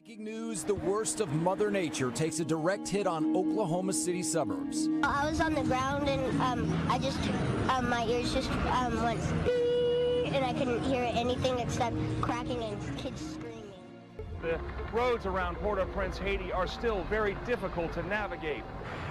Breaking news, the worst of Mother Nature takes a direct hit on Oklahoma City suburbs. I was on the ground and my ears just went beep, and I couldn't hear anything except cracking and kids screaming. The roads around Port-au-Prince, Haiti are still very difficult to navigate.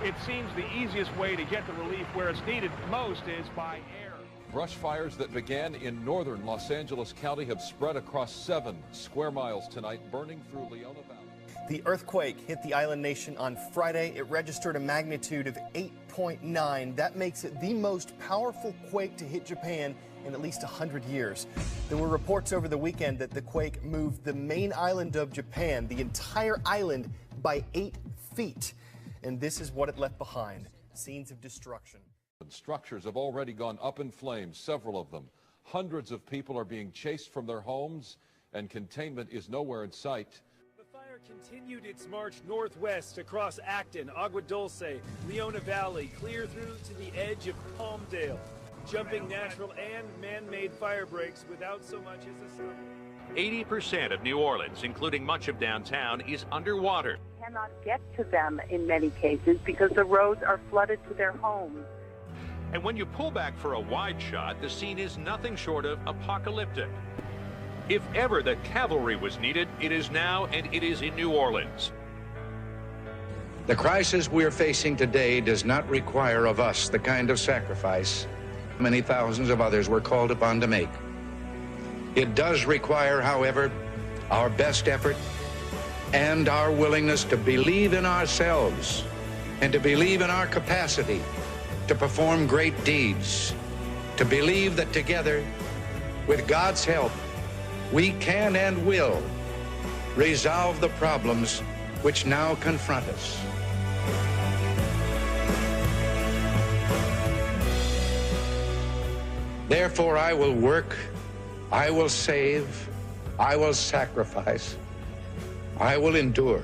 It seems the easiest way to get the relief where it's needed most is by air. Brush fires that began in northern Los Angeles County have spread across 7 square miles tonight, burning through Leona Valley. The earthquake hit the island nation on Friday. It registered a magnitude of 8.9. That makes it the most powerful quake to hit Japan in at least 100 years. There were reports over the weekend that the quake moved the main island of Japan, the entire island, by 8 feet. And this is what it left behind: scenes of destruction. Structures have already gone up in flames, several of them. Hundreds of people are being chased from their homes, and containment is nowhere in sight. The fire continued its march northwest across Acton, Agua Dulce, Leona Valley, clear through to the edge of Palmdale, jumping natural and man-made fire breaks without so much as a stumble. 80% of New Orleans, including much of downtown, is underwater. Cannot get to them in many cases because the roads are flooded to their homes. And when you pull back for a wide shot, the scene is nothing short of apocalyptic. If ever the cavalry was needed, it is now, and it is in New Orleans. The crisis we're facing today does not require of us the kind of sacrifice many thousands of others were called upon to make. It does require, however, our best effort and our willingness to believe in ourselves and to believe in our capacity to perform great deeds, to believe that together, with God's help, we can and will resolve the problems which now confront us. Therefore, I will work, I will save, I will sacrifice, I will endure,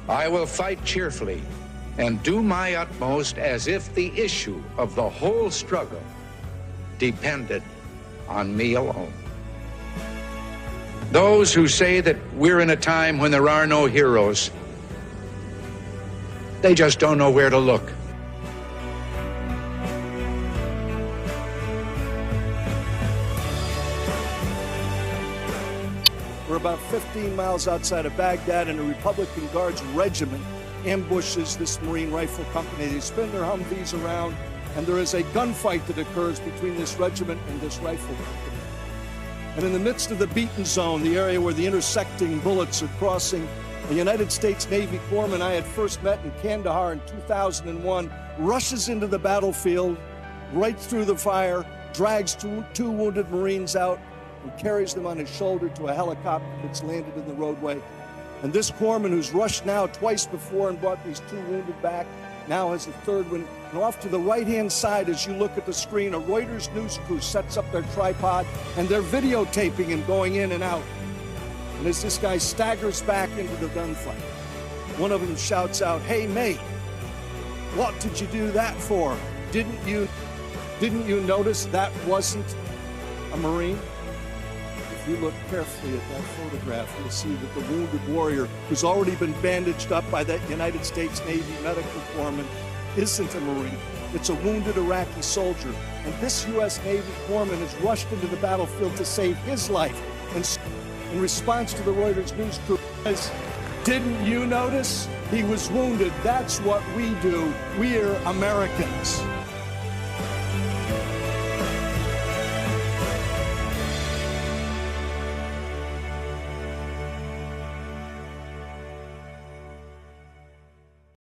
I will fight cheerfully, and do my utmost as if the issue of the whole struggle depended on me alone. Those who say that we're in a time when there are no heroes, they just don't know where to look. We're about 15 miles outside of Baghdad, and a Republican Guards regiment ambushes this Marine rifle company. They spin their Humvees around, and there is a gunfight that occurs between this regiment and this rifle company. And in the midst of the beaten zone, the area where the intersecting bullets are crossing, a United States Navy corpsman I had first met in Kandahar in 2001 rushes into the battlefield, right through the fire, drags two wounded Marines out, and carries them on his shoulder to a helicopter that's landed in the roadway. And this corpsman, who's rushed now twice before and brought these 2 wounded back, now has a 3rd one. And off to the right-hand side, as you look at the screen, a Reuters news crew sets up their tripod, and they're videotaping him going in and out. And as this guy staggers back into the gunfight, one of them shouts out, "Hey, mate, what did you do that for? Didn't you notice that wasn't a Marine?" If you look carefully at that photograph, you'll see that the wounded warrior, who's already been bandaged up by that United States Navy medical corpsman, isn't a Marine. It's a wounded Iraqi soldier. And this U.S. Navy corpsman has rushed into the battlefield to save his life. And in response to the Reuters news crew, says, "Didn't you notice? He was wounded. That's what we do. We're Americans."